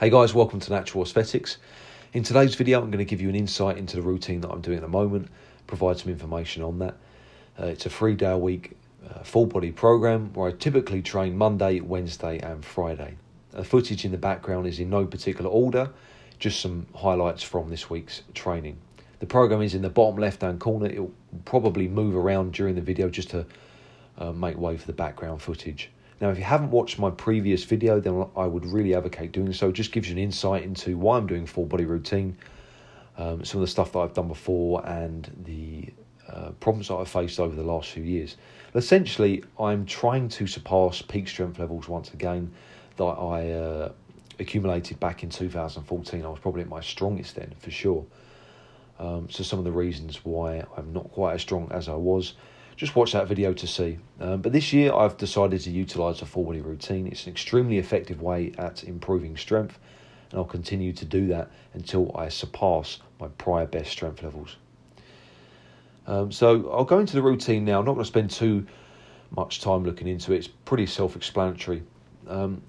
Hey guys, welcome to Natural Aesthetics. In today's video, I'm going to give you an insight into the routine that I'm doing at the moment, provide some information on that. It's a 3-day-a-week full body program where I typically train Monday, Wednesday and Friday. The footage in the background is in no particular order, just some highlights from this week's training. The program is in the bottom left-hand corner. It will probably move around during the video just to make way for the background footage. Now, if you haven't watched my previous video, then I would really advocate doing so. It just gives you an insight into why I'm doing full body routine, some of the stuff that I've done before and the problems that I've faced over the last few years. Essentially, I'm trying to surpass peak strength levels once again that I accumulated back in 2014. I was probably at my strongest then, for sure. So some of the reasons why I'm not quite as strong as I was, just watch that video to see. But this year I've decided to utilise a full body routine. It's an extremely effective way at improving strength, and I'll continue to do that until I surpass my prior best strength levels. So I'll go into the routine now. I'm not going to spend too much time looking into it. It's pretty self-explanatory. Some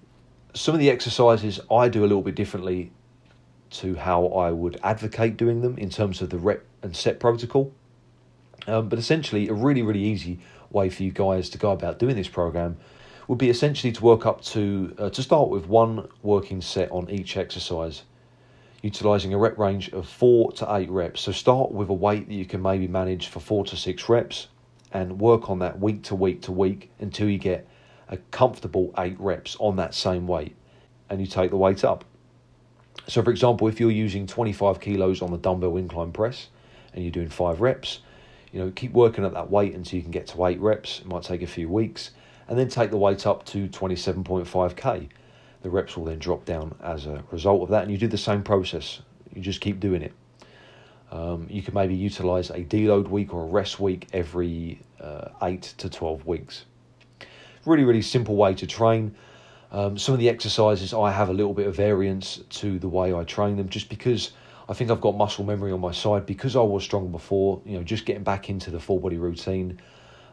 of the exercises I do a little bit differently to how I would advocate doing them in terms of the rep and set protocol. But essentially, a really easy way for you guys to go about doing this program would be essentially to work up to start with one working set on each exercise, utilising a rep range of 4 to 8 reps. So start with a weight that you can maybe manage for 4 to 6 reps and work on that week to week until you get a comfortable 8 reps on that same weight, and you take the weight up. So for example, if you're using 25 kilos on the dumbbell incline press and you're doing 5 reps, keep working at that weight until you can get to 8 reps. It might take a few weeks, and then take the weight up to 27.5k. The reps will then drop down as a result of that, and you do the same process. You just keep doing it. You can maybe utilise a deload week or a rest week every 8 to 12 weeks. Really simple way to train. Some of the exercises, I have a little bit of variance to the way I train them, just because I think I've got muscle memory on my side. Because I was strong before, just getting back into the full body routine,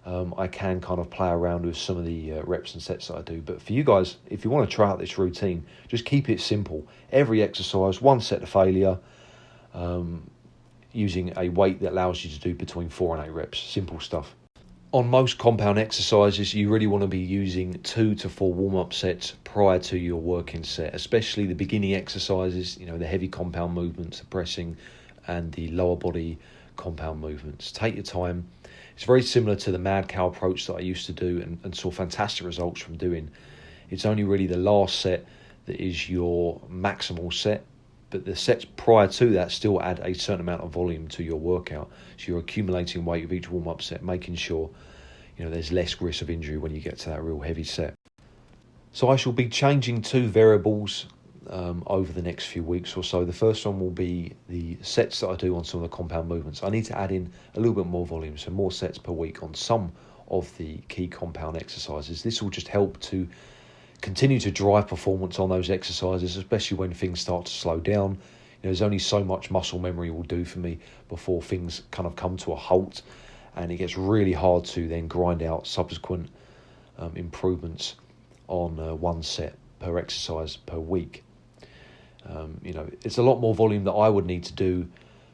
I can kind of play around with some of the reps and sets that I do. But for you guys, if you want to try out this routine, just keep it simple. Every exercise, one set to failure, using a weight that allows you to do between 4 and 8 reps. Simple stuff. On most compound exercises, you really want to be using 2 to 4 warm-up sets prior to your working set, especially the beginning exercises, the heavy compound movements, the pressing, and the lower body compound movements. Take your time. It's very similar to the mad cow approach that I used to do and saw fantastic results from doing. It's only really the last set that is your maximal set, but the sets prior to that still add a certain amount of volume to your workout. So you're accumulating weight with each warm-up set, making sure there's less risk of injury when you get to that real heavy set. So I shall be changing 2 variables over the next few weeks or so. The first one will be the sets that I do on some of the compound movements. I need to add in a little bit more volume, so more sets per week on some of the key compound exercises. This will just help to continue to drive performance on those exercises, especially when things start to slow down. There's only so much muscle memory will do for me before things kind of come to a halt, and it gets really hard to then grind out subsequent improvements on one set per exercise per week. It's a lot more volume that I would need to do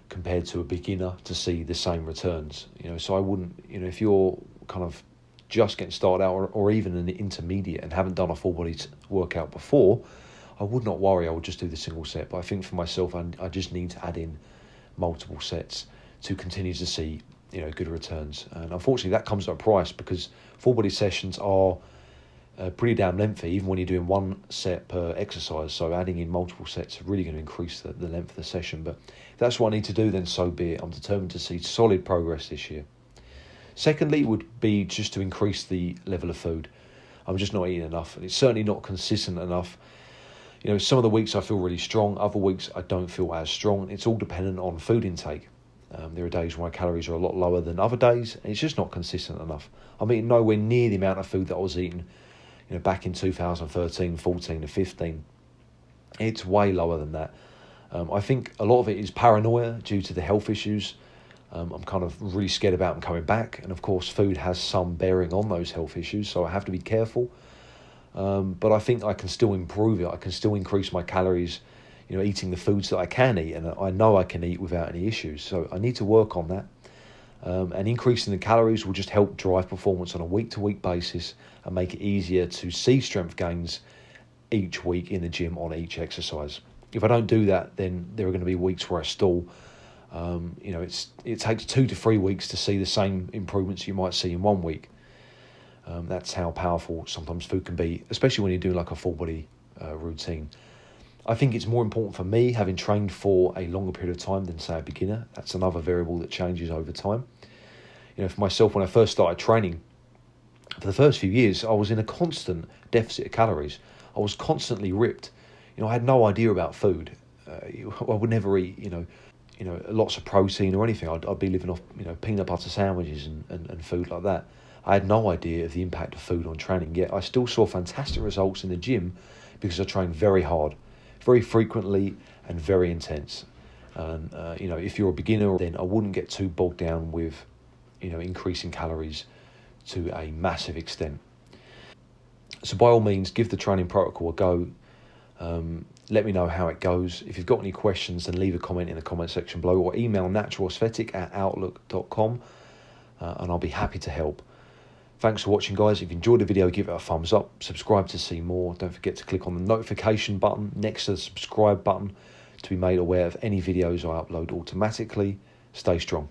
compared to a beginner to see the same returns. So I wouldn't, if you're kind of just getting started out or even an intermediate and haven't done a full body workout before, I would not worry. I would just do the single set. But I think for myself, I just need to add in multiple sets to continue to see good returns. And unfortunately that comes at a price, because full body sessions are pretty damn lengthy even when you're doing one set per exercise. So adding in multiple sets are really going to increase the length of the session. But if that's what I need to do, then so be it. I'm determined to see solid progress this year. Secondly would be just to increase the level of food. I'm just not eating enough, and it's certainly not consistent enough. Some of the weeks I feel really strong, other weeks I don't feel as strong. It's all dependent on food intake. There are days where my calories are a lot lower than other days, and it's just not consistent enough. I'm eating nowhere near the amount of food that I was eating back in 2013, 14 and 15. It's way lower than that. I think a lot of it is paranoia due to the health issues. I'm kind of really scared about them coming back, and of course food has some bearing on those health issues, so I have to be careful. but I think I can still improve it. I can still increase my calories, eating the foods that I can eat, and I know I can eat without any issues. So I need to work on that. And increasing the calories will just help drive performance on a week-to-week basis and make it easier to see strength gains each week in the gym on each exercise. If I don't do that, then there are going to be weeks where I stall. It takes 2 to 3 weeks to see the same improvements you might see in 1 week. That's how powerful sometimes food can be, especially when you're doing like a full body routine. I think it's more important for me, having trained for a longer period of time than, say, a beginner. That's another variable that changes over time. For myself, when I first started training, for the first few years, I was in a constant deficit of calories. I was constantly ripped. I had no idea about food. I would never eat, lots of protein or anything. I'd be living off, peanut butter sandwiches and food like that. I had no idea of the impact of food on training, yet I still saw fantastic results in the gym because I trained very hard, very frequently and very intense. And, if you're a beginner, then I wouldn't get too bogged down with, increasing calories to a massive extent. So by all means, give the training protocol a go. Let me know how it goes. If you've got any questions, then leave a comment in the comment section below or email naturalaesthetic@outlook.com and I'll be happy to help. Thanks for watching, guys. If you enjoyed the video, give it a thumbs up. Subscribe to see more. Don't forget to click on the notification button next to the subscribe button to be made aware of any videos I upload automatically. Stay strong.